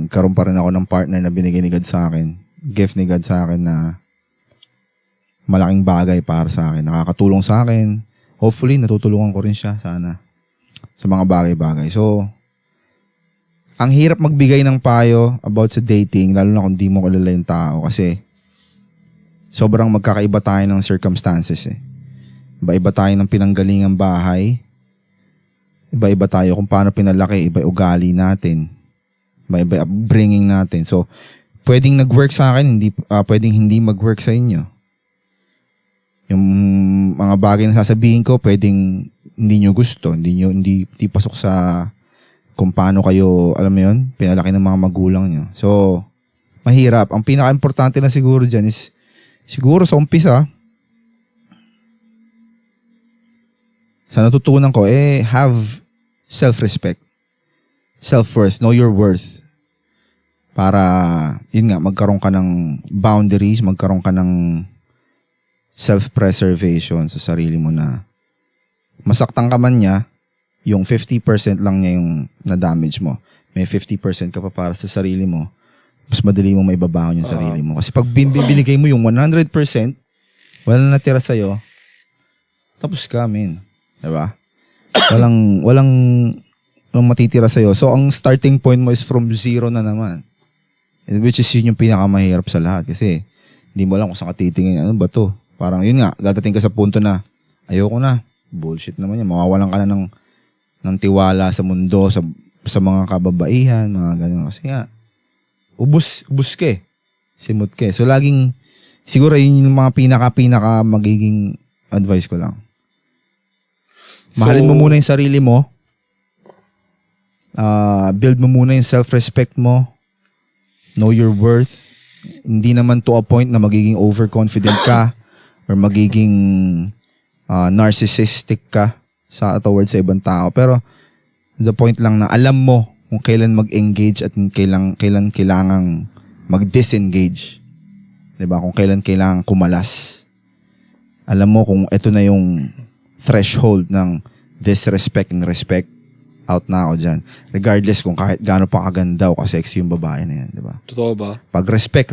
karoon pa rin ako ng partner na binigay ni God sa akin. Gift ni God sa akin na malaking bagay para sa akin. Nakakatulong sa akin. Hopefully, natutulungan ko rin siya sana sa mga bagay-bagay. So, ang hirap magbigay ng payo about sa dating, lalo na kung di mo kilala yung tao kasi sobrang magkakaiba tayo ng circumstances eh. Iba-iba tayo ng pinanggalingang bahay. Iba-iba tayo kung paano pinalaki, iba ugali natin. Iba-iba upbringing natin. So, pwedeng nag-work sa akin, pwedeng hindi mag-work sa inyo. Yung mga bagay na sasabihin ko, pwedeng hindi nyo gusto, hindi pasok sa kung paano kayo, alam mo yun, pinalaki ng mga magulang nyo. So, mahirap. Ang pinaka-importante na siguro dyan is, siguro sa umpisa, sa natutunan ko, have self-respect. Self-worth. Know your worth. Para, yun nga, magkaroon ka ng boundaries, magkaroon ka ng self-preservation sa sarili mo na masaktan ka man niya, yung 50% lang niya yung na-damage mo. May 50% ka pa para sa sarili mo, mas madali mo maibabaon yung sarili mo. Kasi pag binigay mo yung 100%, walang natira sa'yo, tapos ka, man. Diba? Walang matitira sa'yo. So, ang starting point mo is from zero na naman. Which is yun yung pinakamahirap sa lahat. Kasi, hindi mo alam kung saan ka titingin. Ano ba to? Parang yun nga, dadating ka sa punto na, ayoko na. Bullshit naman yan. Mawawalan ka na ng tiwala sa mundo, sa mga kababaihan, mga ganun. Kasi nga, ubus ka eh. Simot ka eh. So, laging, siguro yun yung mga pinaka magiging advice ko lang. Mahalin mo muna yung sarili mo. Build mo muna yung self-respect mo. Know your worth. Hindi naman to a point na magiging overconfident ka or magiging narcissistic ka towards sa ibang tao. Pero the point lang na alam mo kung kailan mag-engage at kailan kailangang mag-disengage. 'Di ba? Kung kailan kailangang kumalas. Alam mo kung ito na yung threshold ng disrespect and respect. Out na ako dyan. Regardless kung kahit gaano pa kaganda o ka-sexy yung babae na yan, di ba? Totoo ba? Pag respect.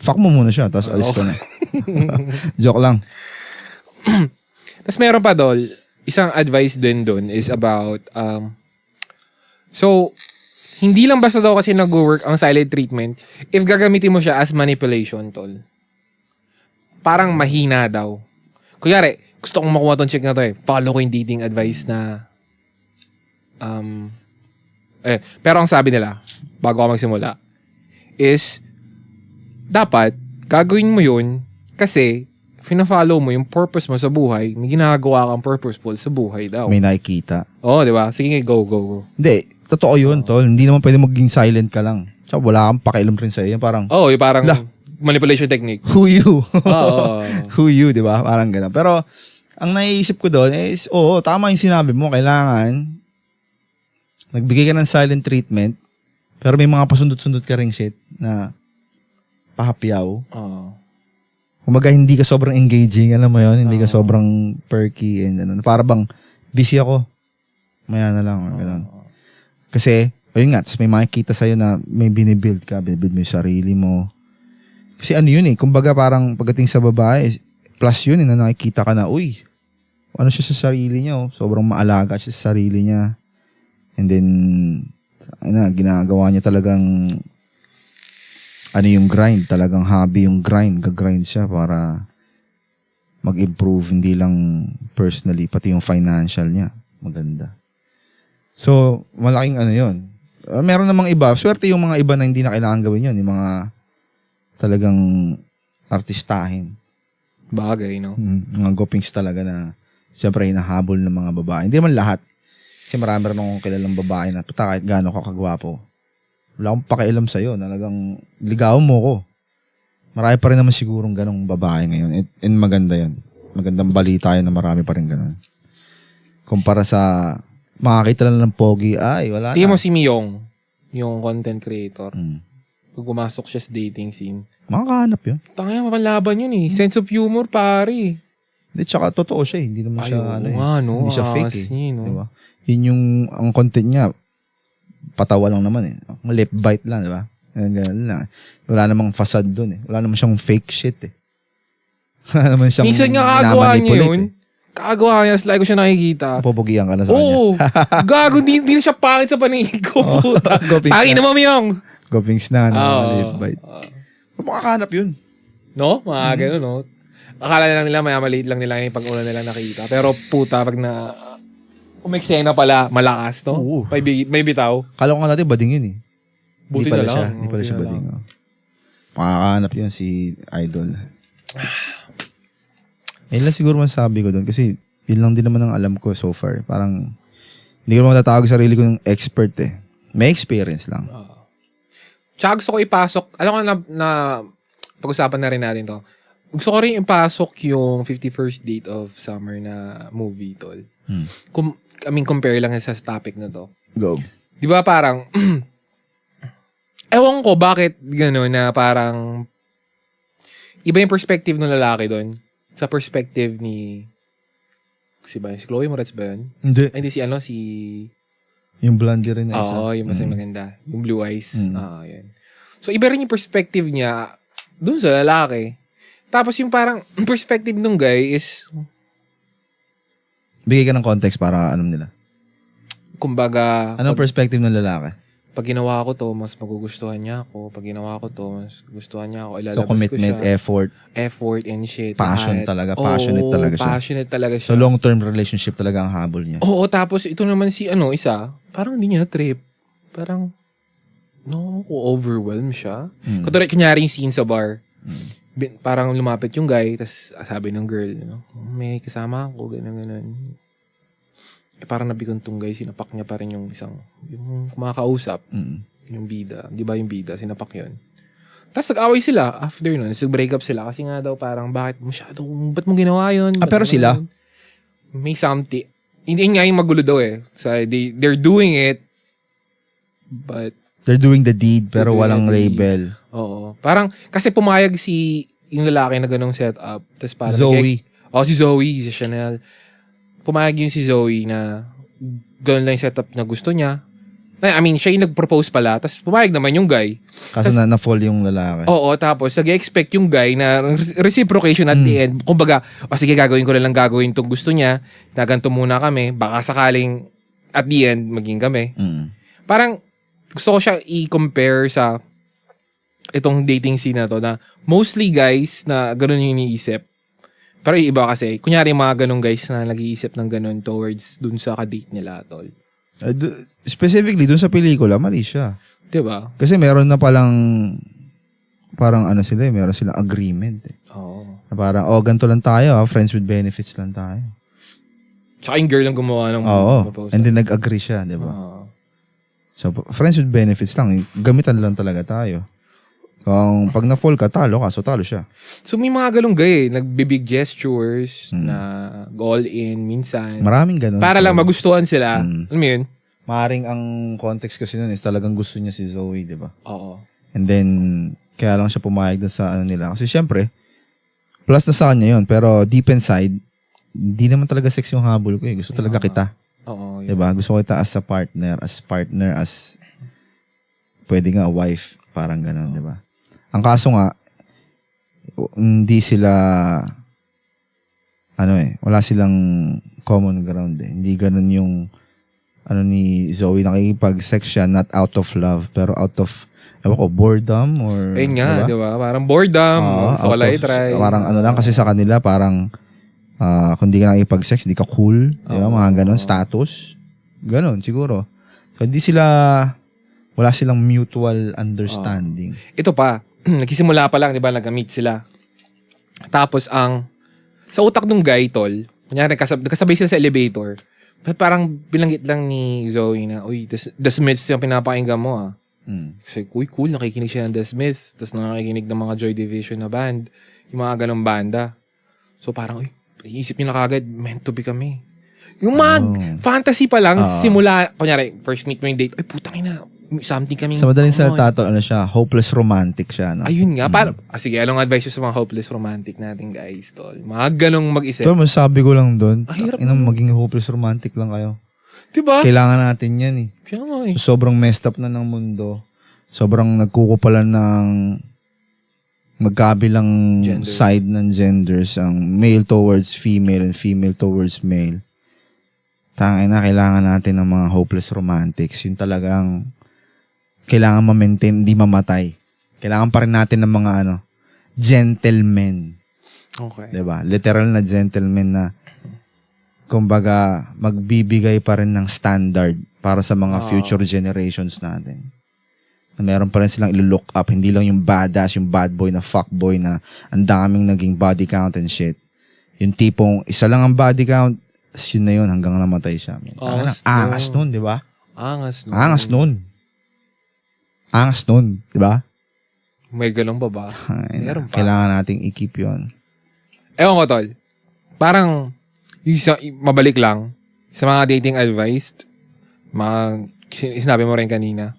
Fuck mo muna siya, tapos alis ka na. Joke lang. Tapos meron pa, Dol, isang advice din dun is about, so, hindi lang basta daw kasi nag-work ang silent treatment if gagamitin mo siya as manipulation, Tol. Parang mahina daw. Kunyari, gusto kong makuha tong chick na to eh. Follow ko yung dating advice na pero ang sabi nila, bago ako magsimula, is dapat gagawin mo yun kasi fina-follow mo yung purpose mo sa buhay, may ginagawa kang purposeful sa buhay daw. May nakikita. Oo, di ba? Sige, go. Hindi, totoo yun, tol. Hindi naman pwede maging silent ka lang. Tsaka wala kang pakialam rin sa'yo. Parang, yung parang manipulation technique. who you? Oo. Who you, di ba? Parang gano'n. Pero, ang naiisip ko doon is, tama yung sinabi mo, kailangan nagbigay ka ng silent treatment, pero may mga pasundot-sundot ka ring shit na pahapyaw. Kumbaga, hindi ka sobrang engaging, alam mo yun? Hindi ka sobrang perky and ano. Para bang, busy ako. Maya na lang. Ganun. Kasi, ayun nga, may makikita sa'yo na may binibuild ka, binibuild mo yung sarili mo. Kasi ano yun eh, kumbaga parang pagdating sa babae, plus yun eh, na nakikita ka na, uy, ano siya sa sarili niya, sobrang maalaga siya sa sarili niya. And then, ginagawa niya talagang yung grind, talagang hobby yung grind. Gag-grind siya para mag-improve, hindi lang personally, pati yung financial niya. Maganda. So, malaking yun. Meron namang iba. Swerte yung mga iba na hindi na kailangan gawin yun. Yung mga talagang artistahin. Bagay, no? Mga gopings talaga na siyempre hinahabol ng mga babae. Hindi naman lahat. Kasi marami rin akong kilalang babae na kahit gaano ka kagwapo. Wala akong pakialam sa'yo. Talagang ligawan mo ko. Marami pa rin naman sigurong ganong babae ngayon. And maganda yan. Magandang balita yan na marami pa rin ganon. Kumpara sa makakita lang ng pogi, wala na. Tingnan mo si Miyong, yung content creator. Pag pumasok siya sa dating scene. Makakahanap yun. Tangina, mapalaban yun eh. Sense of humor, pare. Hindi, tsaka totoo siya eh. Hindi naman siya, hindi siya fake eh. No? Diba? Yun yung, ang content niya, patawa lang naman eh. Lip bite lang, diba? Ganun lang. Wala namang facade dun eh. Wala namang siyang fake shit eh. Wala naman siyang minsan nga kagawa niya yun. Kagawa niya, like ko siya nakikita. Pupugian ka na sa kanya. Oo. Gago, di na siya pangit sa paningin ko. Puta. Pangin naman Miyong. Gopings na, lip bite. Makakahanap yun. No? Mga ganun, no? Akala lang nila, maliit lang nila yung pag-una nila nakita. Pero puta, pag na umeksena pala, malakas, no? Oo. May bitaw. Kala ko nga natin, bading yun eh. Buti Hindi pala na lang. siya. Hindi pala siya bading. Makakahanap yun si Idol. Yun lang siguro masasabi ko doon kasi yun lang din naman ang alam ko so far. Parang hindi ko naman matatawag sarili ko ng expert eh. May experience lang. Tsaka gusto ko ipasok, alam ko na pag-usapan na rin natin to. Gusto ko rin ipasok yung 51st Date of Summer na movie, tol. Compare lang sa topic na to. Go. Di ba parang, ewan ko bakit gano'n na parang, iba yung perspective ng lalaki doon sa perspective ni, si Chloe Moretz ba yun? Hindi. Ay, hindi si Yung blondie rin na isa. Oo, yung mas maganda. Yung blue eyes. Yan. So, iba rin yung perspective niya dun sa lalaki. Tapos yung parang perspective nung guy is, Bigay ka ng context para alam nila. kumbaga, Anong perspective ng lalaki? pag ginawa ko to, mas magugustuhan niya ako. Pag ginawa ko to, mas gustuhan niya ako. Ilalabas So, commitment, ko siya. effort, and shit. passion lahat. talaga. Passionate talaga siya. Passionate talaga siya. So, long-term relationship talaga ang habol niya. Oo, tapos ito naman si isa, parang hindi niya trip. Parang, overwhelmed siya. Kunyari yung scene sa bar. Parang lumapit yung guy, tas sabi ng girl, may kasama ako, ganun. Parang nabikon tong guy, sinapak niya pa rin yung yung kumakausap, yung bida. Di ba yung bida, sinapak yun. Tapos nag-away sila after nun, nag-break up sila kasi nga daw parang ba't mo ginawa yun? Pero sila? May something. Hindi nga yung magulo daw eh. So, they're doing it, but They're doing the deed pero walang the deed. label. Oo. Parang, kasi pumayag yung lalaki na ganong setup. Tapos parang, Zoe. Si Zoe, si Chanel. Pumayag yung si Zoe na ganun lang yung setup na gusto niya. I mean, siya yung nag-propose pala. Tapos pumayag naman yung guy. Kaso na-fall yung lalaki. Oo, tapos nag-expect yung guy na reciprocation at the end. Kumbaga, sige, gagawin ko na lang gagawin itong gusto niya. Na ganito muna kami. Baka sakaling at the end, maging kami. Parang, gusto ko siya i-compare sa itong dating scene na to na mostly guys na ganun yung iniisip. Pero yung iba kasi, kunyari mga ganun guys na nag-iisip ng ganun towards dun sa ka-date nila, tol. Specifically, dun sa pelikula, mali siya. Diba? Kasi meron na palang parang meron silang agreement eh. Oo. Na parang, ganito lang tayo, friends with benefits lang tayo. Tsaka yung girl ang gumawa ng proposal. And then nag-agree siya, di ba? So, friends with benefits lang. Gamitan lang talaga tayo. Kung pag na-fall ka, talo ka. So, talo siya. So, may mga galong gay. Nagbe-big gestures na all in minsan. Maraming ganun. Para lang magustuhan sila. Alam mo yun? Maaring ang context kasi nun is talagang gusto niya si Zoe, di ba? Oo. And then, kaya lang siya pumayag dun sa nila. Kasi syempre, plus na sa kanya yun. Pero deep inside, hindi naman talaga sex yung habol ko eh. Gusto talaga kita. Oo. Diba? Gusto ko kita as a partner, as pwede nga wife, parang gano'n, diba? Ang kaso nga, hindi sila, wala silang common ground eh. Hindi gano'n yung, ni Zoe, nakikipag-sex siya, not out of love, pero out of, boredom or, ayun nga, diba? Parang boredom, so wala i-try. Parang lang, kasi sa kanila, parang, kung di ka nakikipag-sex, di ka cool, diba? Mga gano'n, status. Gano'n, siguro. So, wala silang mutual understanding. Ito pa, nagsisimula pa lang, di ba, nag-meet sila. Tapos sa utak ng guy, tol, kunyari, nagkasabay sila sa elevator, parang bilanggit lang ni Zoe na, uy, The Smiths yung pinapakinggan mo ah. Kasi, uy, cool, nakikinig siya ng The Smiths, tapos nakikinig ng mga Joy Division na band, yung mga ganong banda. So, parang, uy, iisip niyo na kagad, meant to be kami. Yung fantasy pa lang, simula, kunyari, first meet mo yung date, ay putang ina, something kaming... Sa madaling salita, siya, hopeless romantic siya. No? Ayun nga, sige, anong advice sa mga hopeless romantic natin, guys, tol? Mga ganong mag-isip. Tol, masasabi ko lang doon, hirap maging hopeless romantic lang kayo. Diba? Kailangan natin yan eh. Kaya nga eh. So, sobrang messed up na ng mundo. Sobrang nagkukupalan ng magkabilang Genders. side ng genders, ang male towards female and female towards male. Tangina, kailangan natin ng mga hopeless romantics. Yung talagang kailangan ma-maintain, hindi mamatay. Kailangan pa rin natin ng mga gentlemen. Okay. Diba? Literal na gentlemen na kumbaga magbibigay pa rin ng standard para sa mga future generations natin. Na meron pa rin silang ilo-look up. Hindi lang yung badass, yung bad boy na fuckboy na ang daming naging body count and shit. Yung tipong isa lang ang body count, yun na yun hanggang namatay siya. Angas nun, di ba? Angas nun. Angas nun. Angas nun, di ba? May galong pa ba? Meron pa. Kailangan nating i-keep yun. Ewan ko, tol. Parang, mabalik lang, sa mga dating advice, sinabi mo rin kanina,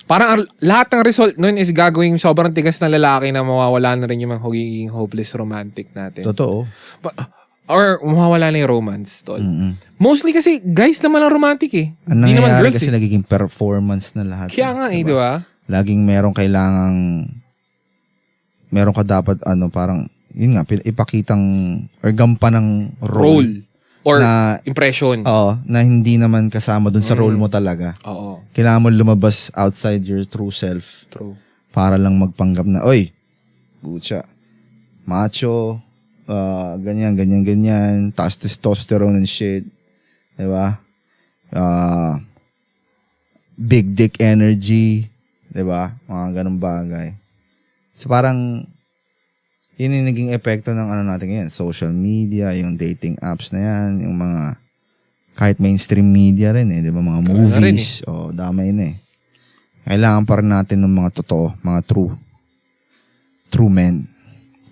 parang lahat ng result nun is gagawing sobrang tigas na lalaki na mawawala na rin yung mga magiging hopeless romantic natin. Totoo. Or mawawala na yung romance, tol. Mostly kasi guys naman ang romantic eh. Ang Di naman nangyayari girls kasi nagiging performance na lahat. Kaya nga eh, di ba? Laging meron ka dapat parang, yun nga, ipakitang or gampan ng role. Or na, impression. Oo, na hindi naman kasama dun sa role mo talaga. Oo. Kailangan mo lumabas outside your true self. True. Para lang magpanggap na, oy, gutya, macho, ganyan, taas testosterone and shit. Diba? Big dick energy. Diba? Mga ganun bagay. So parang, yun yung naging epekto ng natin ngayon. Social media, yung dating apps na yan, yung mga, kahit mainstream media rin eh, di ba? Mga movies. Damay na eh. Kailangan pa rin natin ng mga totoo, mga true men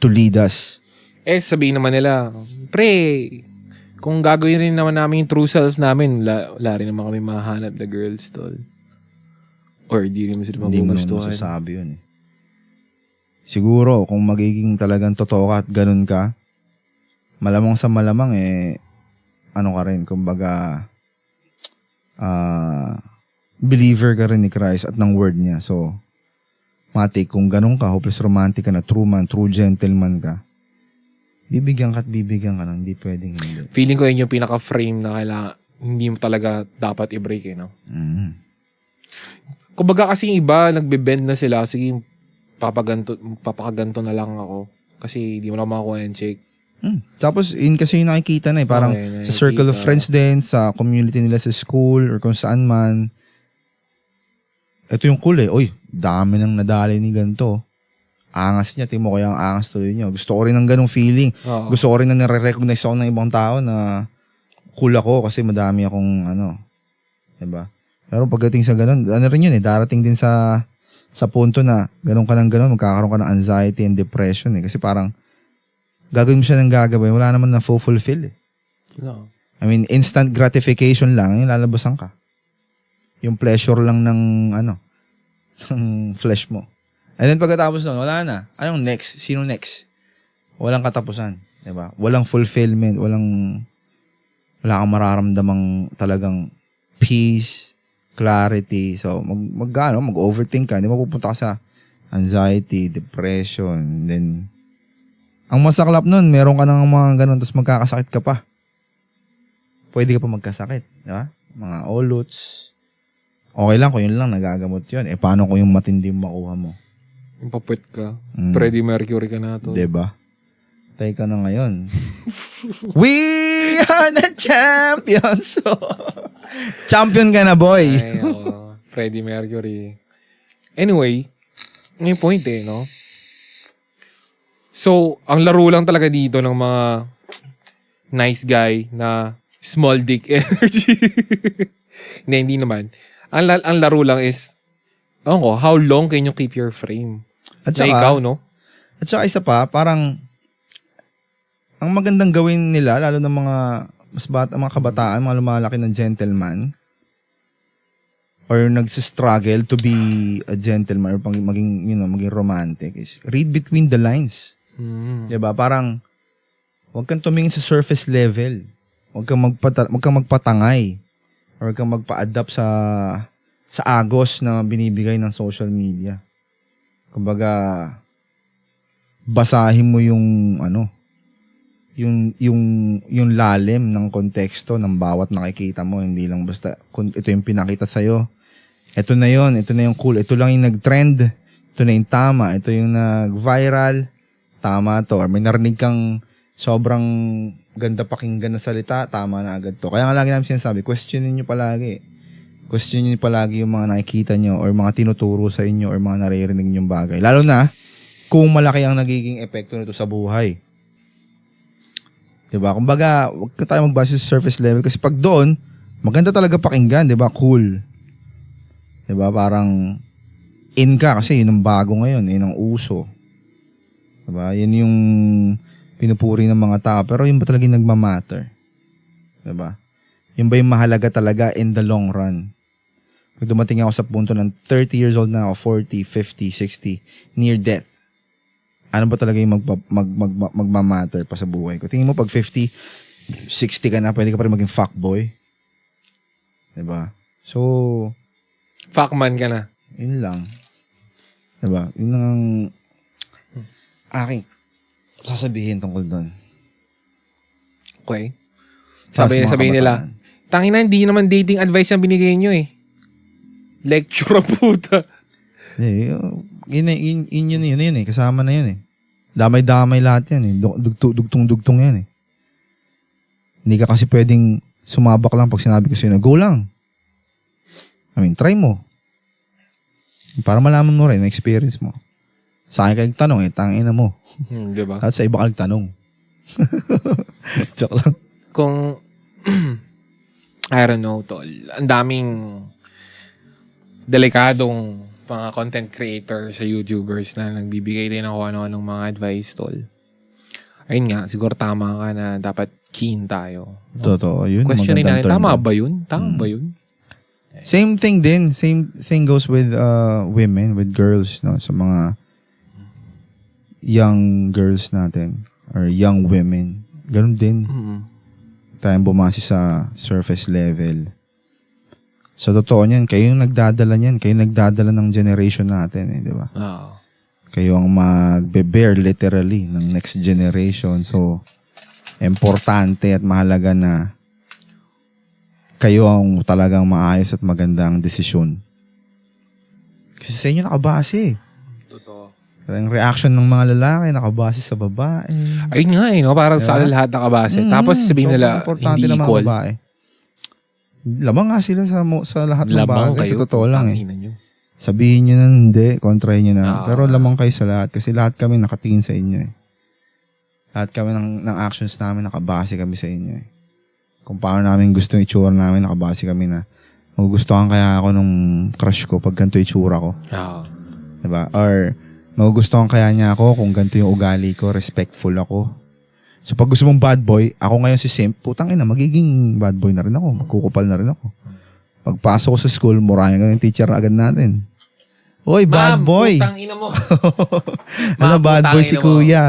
to lead us. Sabihin naman nila, pre, kung gagawin rin naman namin yung true self namin, wala rin naman kami mahanap na girls, tol. Or di rin mo sila Hindi mo naman masasabi yun eh. Siguro, kung magiging talagang totoo ka at ganun ka, malamang sa malamang ka rin, kumbaga, believer ka rin ni Christ at ng word niya. So, matik, kung ganun ka, hopeless romantic ka na, true man, true gentleman ka, bibigyan ka lang, hindi pwedeng hindi. Feeling ko yun yung pinaka-frame na kailangan, hindi mo talaga dapat i-break Kumbaga kasi yung iba, nagbe-bend na sila, sige, papaganto na lang ako kasi di mo na makakuha yung check. Tapos yun kasi yung nakikita na eh, parang sa circle of friends din, sa community nila sa school or kung saan man, ito yung cool eh, oy, dami nang nadali ni ganito. Angas niya, timo ko yung angas tuloy niya. Gusto ko rin ng ganong feeling. Gusto ko rin na nare-recognize ako ng ibang tao na cool ako kasi madami akong diba? Pero pagdating sa ganon, rin yun eh, darating din sa punto na ganun ka ng ganun, magkakaroon ka ng anxiety and depression eh. Kasi parang gagawin mo siya ng gagawin, wala naman na fulfill eh. No. I mean, instant gratification lang, yung lalabasan ka. Yung pleasure lang ng ng flesh mo. And then pagkatapos nun, wala na. Anong next? Sino next? Walang katapusan. Diba? Walang fulfillment, wala kang mararamdamang talagang peace, clarity. So, mag-overthink ka. Hindi mapupunta ka sa anxiety, depression. Then, ang masaklap nun, meron ka ng mga ganun, tapos magkakasakit ka pa. Pwede ka pa magkasakit. Diba? Mga olots. Okay lang kung yun lang, nagagamot yun. Paano kung yung matindi makuha mo? Yung papwet ka. Freddie Mercury ka na to. Diba? Tay ka na ngayon. We are the champions! Champion ka na, boy! Ay, Freddie Mercury. Anyway, yung point no? So, ang laro lang talaga dito ng mga nice guy na small dick energy. Hindi naman. Ang laro lang is, how long can you keep your frame? At na saka, ikaw, no? At saka isa pa, parang, ang magandang gawin nila, lalo ng mga mga kabataan, mga lumalaki ng gentleman, or nagsistruggle to be a gentleman, or maging romantic, is read between the lines. Diba? Parang, huwag kang tumingin sa surface level. Huwag kang magpatangay. Or huwag kang magpa-adapt sa agos na binibigay ng social media. Kumbaga, basahin mo yung yung lalim ng konteksto ng bawat nakikita mo, hindi lang basta kung ito yung pinakita sa'yo. Ito na yon, ito na yung cool, ito lang yung nag-trend, ito na yung tama, ito yung nag-viral, tama to. Or may narinig kang sobrang ganda pakinggan na salita, tama na agad to. Kaya nga lagi namin sinasabi, questionin nyo palagi. Questionin nyo palagi yung mga nakikita nyo or mga tinuturo sa inyo or mga naririnig nyong bagay. Lalo na kung malaki ang nagiging epekto nito sa buhay. Diba? Kumbaga, huwag ka tayo magbase sa surface level kasi pag doon, maganda talaga pakinggan, diba? Cool. Diba? Parang in ka kasi yun ang bago ngayon, yun ang uso. Diba? Yun yung pinupuri ng mga tao. Pero yun ba talaga yung nagmamatter? Diba? Yun ba yung mahalaga talaga in the long run? Pag dumating ako sa punto ng 30 years old na ako, 40, 50, 60, near death, ano ba talaga yung magmamatter pa sa buhay ko? Tingin mo pag 50, 60 ka na, pwede ka pa rin maging fuckboy. Diba? So, Fuckman ka na. yun lang. Diba? Yun lang ang aking sasabihin tungkol doon. Okay. Para sa mga Sabihin nila, kabataan. tangina, hindi naman dating advice ang binigay nyo eh. Lecture ang puta. Yun eh. Kasama na yun eh. Damay-damay lahat yan eh. Dugtong-dugtong yan eh. Hindi ka kasi pwedeng sumabak lang pag sinabi ko sa'yo na, go lang. I mean, try mo. Para malaman mo rin, may experience mo. Sa akin ka nagtanong eh, tangina mo. Diba? At sa iba ka nagtanong. Joke lang. Kung, I don't know, tol. Ang daming delikadong mga content creator sa YouTubers na nagbibigay din ako ano-anong mga advice, tol. Ayun nga, siguro tama ka na dapat keen tayo. No? Totoo, yun. Questionin magandang natin, term tama yun. ba yun? Tama ba yun? Same thing din. Same thing goes with women, with girls, no? Sa mga young girls natin or young women. Ganun din. Tayong bumasi sa surface level. So, totoo niyan. Kayo yung nagdadala niyan. Kayo yung nagdadala ng generation natin, eh, di ba? Oo. Kayo ang magbe-bear literally ng next generation. So, importante at mahalaga na kayo ang talagang maayos at magandang desisyon. Kasi sa inyo nakabase eh. Totoo. Ang reaction ng mga lalaki nakabase sa babae. Ayun nga eh, no? Parang sa Diba? lahat nakabase. Tapos sabihin nila, importante hindi na mga equal. babae. Lamang nga sila sa lahat ng Lamang bagay. kayo. Sa totoo lang eh. Tanginan nyo. Sabihin nyo na hindi, kontrahin nyo na. Ah. Pero lamang kayo sa lahat kasi lahat kami nakatingin sa inyo eh. Lahat kami ng actions namin nakabase kami sa inyo eh. Kung paano namin gusto yung itsura namin, nakabase kami na magugustuhan kaya ako nung crush ko pag ganito itsura ko. Oo. Diba? Or magugustuhan kaya niya ako kung ganito yung ugali ko, respectful ako. So pag gusto mong bad boy, ako ngayon si simp, putang ina, magiging bad boy na rin ako. Magkukupal na rin ako. Pagpasok ko sa school, murahin ka ng teacher agad natin. Oy, bad boy! Putang ina mo. Ano, bad boy si putang ina mo. kuya.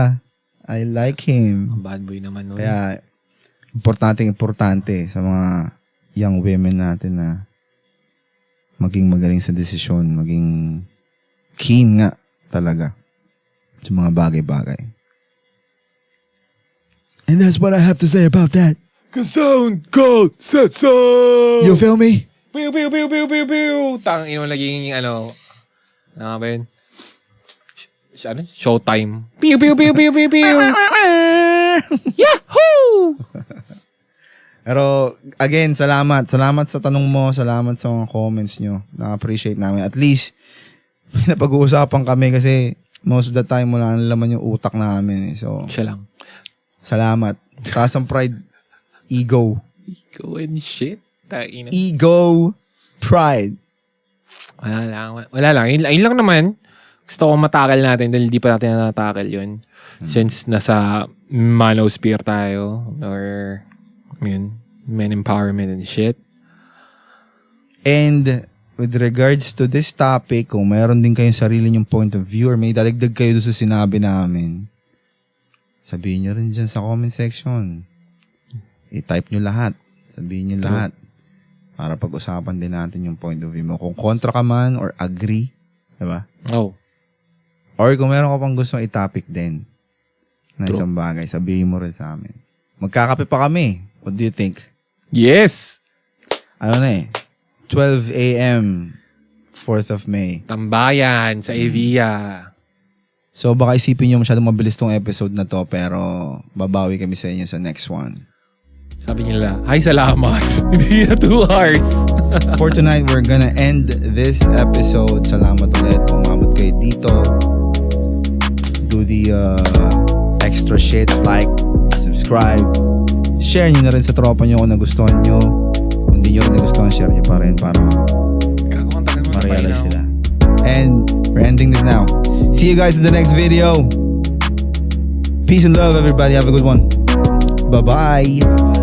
I like him. Ang bad boy naman nun. Kaya, importante sa mga young women natin na maging magaling sa desisyon, maging keen nga talaga sa mga bagay-bagay. And that's what I have to say about that. Stone Cold said so! You feel me? Pew, pew, pew, pew, pew, pew! Tang ina mo naging ano ba yun? Ano? Showtime. Pew, pew, pew, pew, pew, pew! Yahoo! Pero, again, salamat. Salamat sa tanong mo. Salamat sa mga comments nyo. Na-appreciate namin. At least, napag-uusapan kami kasi most of the time wala na laman yung utak namin. So, Siya lang. salamat. Taas ang pride. Ego. Ego and shit. Ina. Ego. Pride. Wala lang. Yun lang naman. Gusto ko matakal natin dahil di pa natin natakal yun. Since nasa manosphere tayo or yun, men empowerment and shit. And with regards to this topic, kung mayroon din kayong sarili nyong point of view or may dadagdag kayo doon sa sinabi namin, sabihin nyo rin dyan sa comment section. I-type nyo lahat. Sabihin nyo lahat. Para pag-usapan din natin yung point of view mo. Kung kontra ka man or agree, diba? Oh. Or kung meron ka pang gusto i-topic din na isang bagay, sabihin mo rin sa amin. Magkakape pa kami. What do you think? Yes! Ano na eh? 12 a.m. 4th of May. Tambayan sa Evia. So baka isipin nyo masyadong mabilis tong episode na to pero babawi kami sa inyo sa next one. Sabi nila, ay salamat. Hindi na 2 hours. For tonight, we're gonna end this episode. Salamat ulit kung umabot kayo dito. Do the extra shit, like, subscribe. subscribe. Share nyo na rin sa tropa nyo kung nagustuhan nyo. Kung di nyo rin nagustuhan, share nyo pa rin para ma-realize nila. And we're ending this now. See you guys in the next video. Peace and love, everybody. Have a good one. Bye-bye.